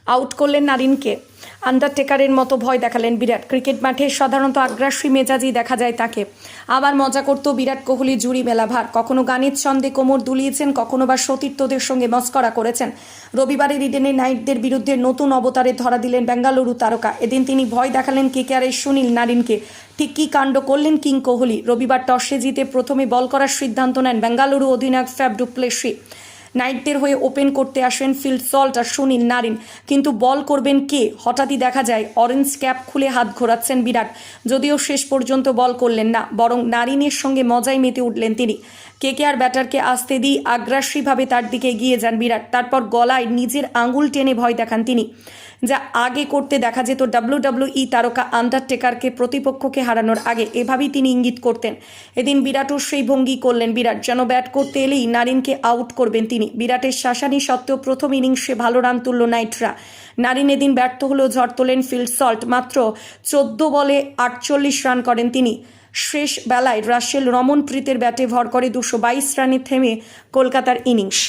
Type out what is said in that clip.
Out করলেন নারিনকে। আন্ডারটেকারের মতো ভয় দেখালেন বিরাট। ক্রিকেট মাঠে সাধারণত আগ্রাসী মেজাজই দেখা যায় তাকে। আবার মজা করত বিরাট কোহলি জুড়ি মেলা ভার। কখনো গানের ছন্দে কোমর দুলিয়েছেন, কখনো বা সতীর্থদের সঙ্গে মস্করা করেছেন। রবিবারের ইডেনে নাইটদের বিরুদ্ধে নতুন অবতারে ধরা দিলেন বেঙ্গালুরু তারকা। এদিন তিনি ভয় দেখালেন কেকেআরের সুনীল নারিনকে। ঠিক কী কাণ্ড করলেন কিং কোহলি? রবিবার টসে জিতে প্রথমে বল করার সিদ্ধান্ত নেন বেঙ্গালুরু অধিনায়ক ফ্যাফ ডু প্লেসি। নাইটদের হয়ে ওপেন করতে আসেন ফিল সল্ট আর সুনীল নারিন, কিন্তু বল করবেন কে? হঠাৎই দেখা যায় অরেঞ্জ ক্যাপ খুলে হাত ঘোরাচ্ছেন বিরাট। যদিও শেষ পর্যন্ত বল করলেন না, বরং নারিনের সঙ্গে মজায় মেতে উঠলেন তিনি। কেকেআর ব্যাটারকে আসতে দিয়ে আগ্রাসীভাবে তার দিকে এগিয়ে যান বিরাট। তারপর গলায় নিজের আঙুল টেনে ভয় দেখান তিনি, যা আগে করতে দেখা যেত ডাব্লিউডাব্লিউই তারকা আন্ডারটেকারকে প্রতিপক্ষকে হারানোর আগে। এভাবেই তিনি ইঙ্গিত করতেন। এদিন বিরাটও সেই ভঙ্গি করলেন বিরাট, যেন ব্যাট করতে এলেই নারিনকে আউট করবেন তিনি। বিরাটের শাসানি সত্ত্বেও প্রথম ইনিংসে ভালো রান তুলল নাইটরা। নারিন এদিন ব্যর্থ হলেও ঝড় তোলেন ফিল সল্ট। মাত্র 14 বলে 48 রান করেন তিনি। শেষ বেলায় রাসেল রমনপ্রীতের ব্যাটে ভর করে 222 রানে থেমে কলকাতার ইনিংস।